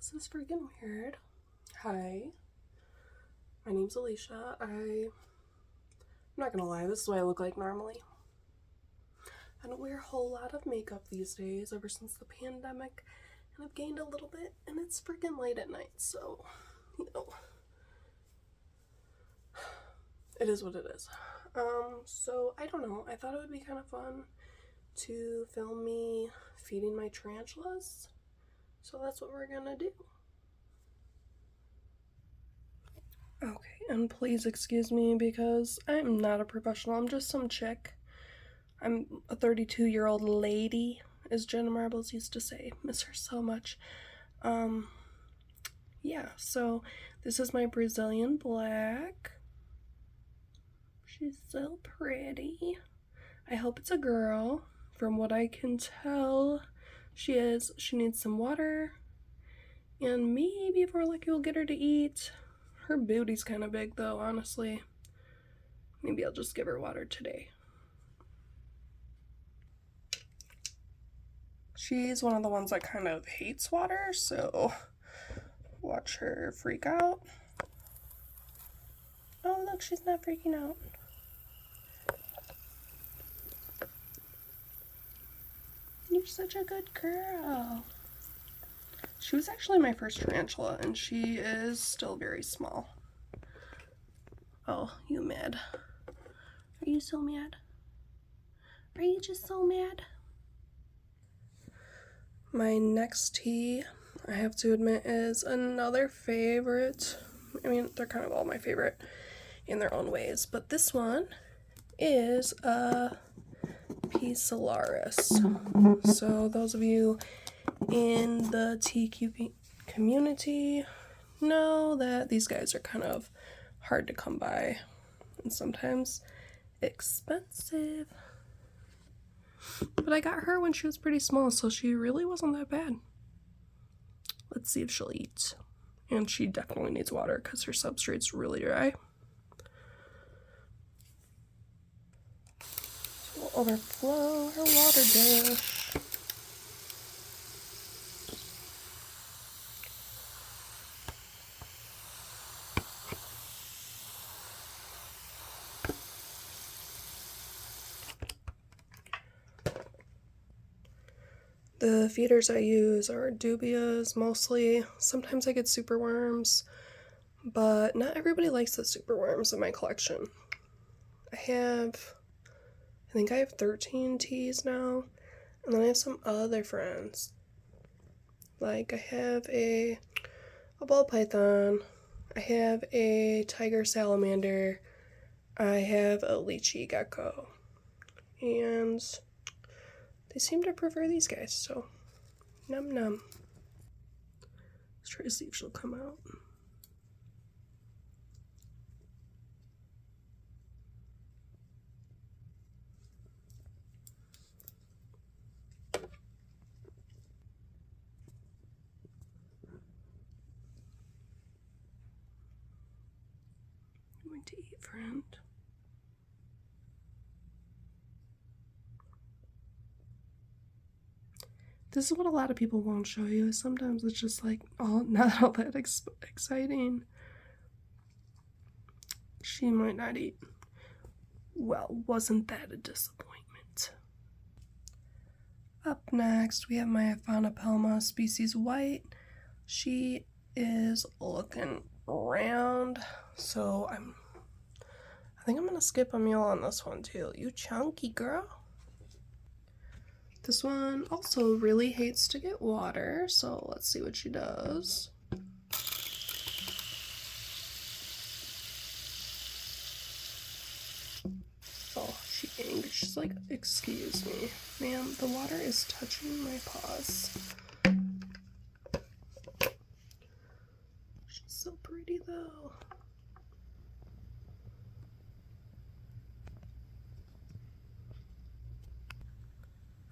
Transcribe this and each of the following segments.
This is freaking weird. Hi, my name's Alicia. I'm not gonna lie, this is what I look like normally. I don't wear a whole lot of makeup these days ever since the pandemic, and I've gained a little bit, and it's freaking late at night, so, it is what it is. So I don't know, I thought it would be kind of fun to film me feeding my tarantulas, so that's what we're gonna do. Okay, and please excuse me because I'm not a professional, I'm just some chick. I'm a 32-year-old lady, as Jenna Marbles used to say. Miss her so much. Yeah, so this is my Brazilian black. She's so pretty. I hope it's a girl. From what I can tell, she is. She needs some water. And maybe if we're lucky, we'll get her to eat. Her booty's kind of big, though, honestly. Maybe I'll just give her water today. She's one of the ones that kind of hates water, so watch her freak out. Oh, look, she's not freaking out. You're such a good girl. She was actually my first tarantula, and she is still very small. Oh, you mad? Are you so mad? Are you just so mad? My next tea, I have to admit, is another favorite. I mean, they're kind of all my favorite in their own ways, but this one is a P. Solaris. So those of you in the tea community know that these guys are kind of hard to come by and sometimes expensive. But I got her when she was pretty small, so she really wasn't that bad. Let's see if she'll eat. And she definitely needs water because her substrate's really dry. So we'll overflow her water dish. The feeders I use are dubias mostly. Sometimes I get superworms, but not everybody likes the superworms in my collection. I think I have 13 teas now, and then I have some other friends. Like I have a ball python, I have a tiger salamander, I have a lychee gecko, and they seem to prefer these guys, so num num. Let's try to see if she'll come out. I'm going to eat, friend. This is what a lot of people won't show you. Sometimes it's just like, oh, not all that exciting. She might not eat. Well, wasn't that a disappointment? Up next, we have my Aphanapelma species white. She is looking round, so I think I'm gonna skip a meal on this one too. You chunky girl. This one also really hates to get water, so let's see what she does. Oh, she angry. She's like, excuse me, ma'am, the water is touching my paws. She's so pretty though.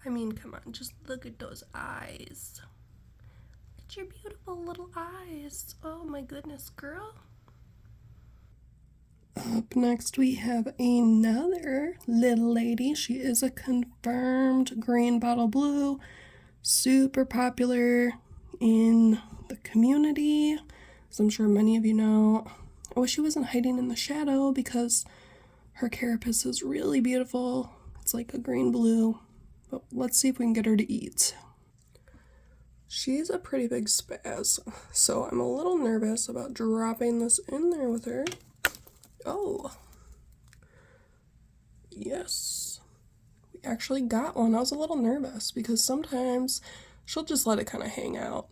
I mean, come on, just look at those eyes. Look at your beautiful little eyes. Oh my goodness, girl. Up next, we have another little lady. She is a confirmed green bottle blue, super popular in the community, as I'm sure many of you know. I wish she wasn't hiding in the shadow because her carapace is really beautiful. It's like a green-blue, but let's see if we can get her to eat. She's a pretty big spaz, so I'm a little nervous about dropping this in there with her. Oh. Yes. We actually got one. I was a little nervous because sometimes she'll just let it kind of hang out.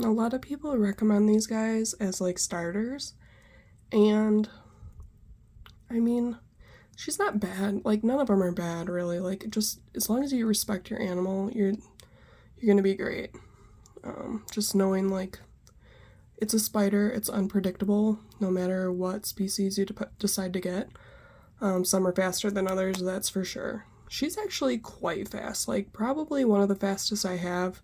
A lot of people recommend these guys as like starters, and I mean, she's not bad. Like, none of them are bad, really. Like, just as long as you respect your animal, you're gonna be great. Just knowing like it's a spider, it's unpredictable no matter what species you decide to get. Some are faster than others, that's for sure. She's actually quite fast, like probably one of the fastest I have.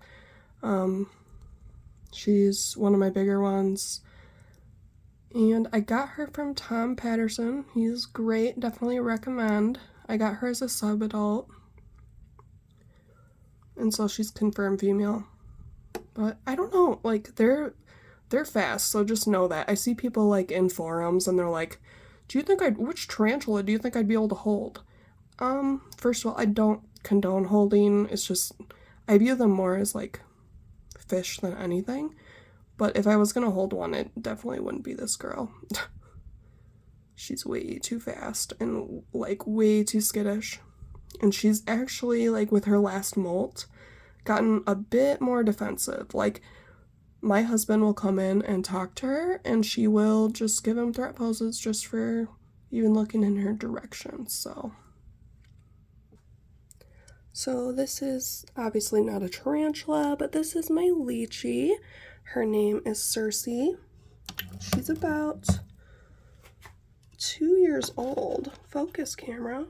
She's one of my bigger ones. And I got her from Tom Patterson. He's great, definitely recommend. I got her as a sub-adult. And so she's confirmed female. But I don't know, like they're fast, so just know that. I see people like in forums and they're like, which tarantula do you think I'd be able to hold? First of all, I don't condone holding. It's just, I view them more as like fish than anything. But if I was gonna hold one, it definitely wouldn't be this girl. She's way too fast and like way too skittish. And she's actually, like, with her last molt, gotten a bit more defensive. Like, my husband will come in and talk to her, and she will just give him threat poses just for even looking in her direction. So this is obviously not a tarantula, but this is my lychee. Her name is Cersei. She's about 2 years old. Focus, camera.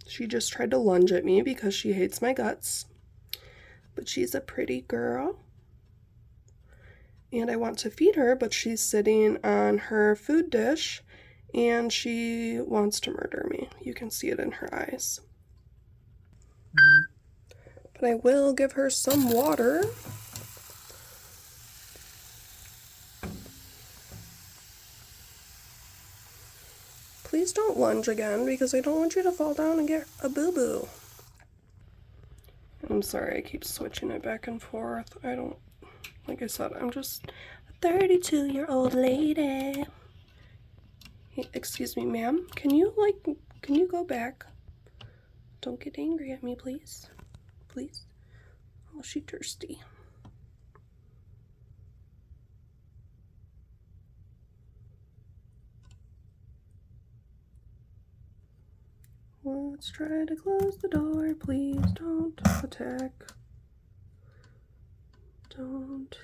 She just tried to lunge at me because she hates my guts. But she's a pretty girl. And I want to feed her, but she's sitting on her food dish and she wants to murder me. You can see it in her eyes. But I will give her some water. Please don't lunge again because I don't want you to fall down and get a boo-boo. I'm sorry I keep switching it back and forth. Like I said, I'm just a 32-year-old lady. Hey, excuse me, ma'am. Can you go back? Don't get angry at me, please. Please. Oh, she's thirsty. Let's try to close the door. Please don't attack. Don't.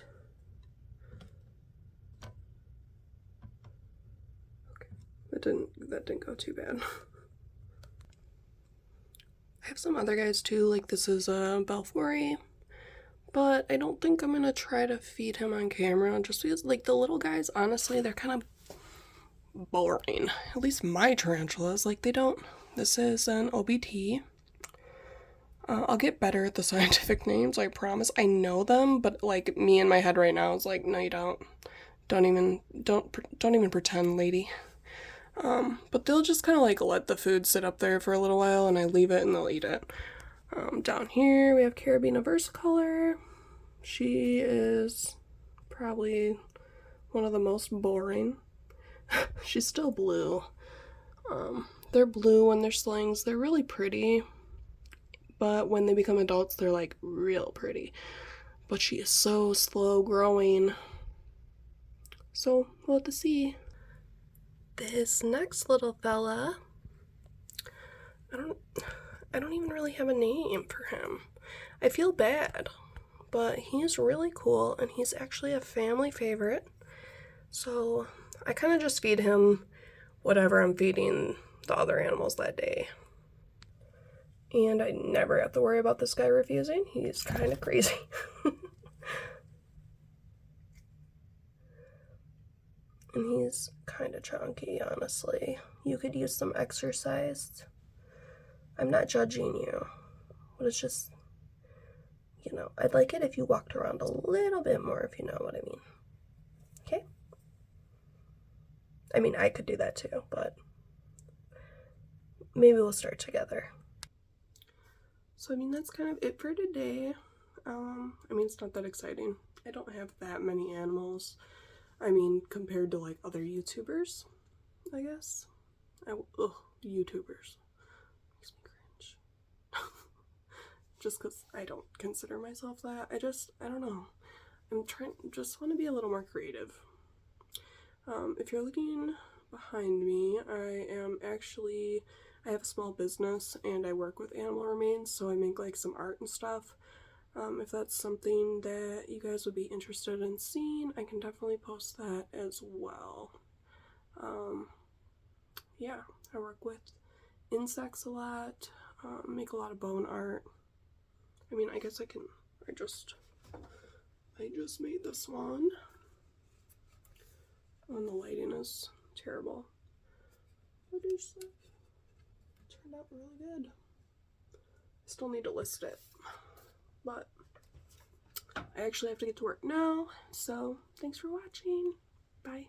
Okay, that didn't go too bad. I have some other guys too, like this is a Belfori, but I don't think I'm gonna try to feed him on camera just because, like, the little guys, honestly, they're kind of boring. At least my tarantulas, like, they don't. This is an OBT. I'll get better at the scientific names, I promise. I know them, but like me in my head right now is like, no, you don't. Don't even pretend, lady. But they'll just kind of like let the food sit up there for a little while, and I leave it and they'll eat it. Down here we have Carabina versicolor. She is probably one of the most boring. She's still blue. They're blue when they're slings. They're really pretty, but when they become adults, they're like real pretty. But she is so slow growing. So we'll have to see. This next little fella, I don't even really have a name for him. I feel bad, but he's really cool and he's actually a family favorite. So I kind of just feed him whatever I'm feeding the other animals that day. And I never have to worry about this guy refusing. He's kind of crazy. And he's kind of chunky, honestly. You could use some exercise. I'm not judging you, but it's just, you know, I'd like it if you walked around a little bit more, if you know what I mean. Okay? I mean, I could do that too, but maybe we'll start together. So, I mean, that's kind of it for today. I mean, it's not that exciting. I don't have that many animals. I mean, compared to like other YouTubers, I guess. Ugh, YouTubers. Makes me cringe. Just because I don't consider myself that. I don't know. Just want to be a little more creative. If you're looking behind me, I have a small business and I work with animal remains, so I make like some art and stuff. If that's something that you guys would be interested in seeing, I can definitely post that as well. Yeah, I work with insects a lot, make a lot of bone art. I mean, I guess I just made this one. And the lighting is terrible. But it's turned out really good. I still need to list it, but I actually have to get to work now, so thanks for watching. Bye.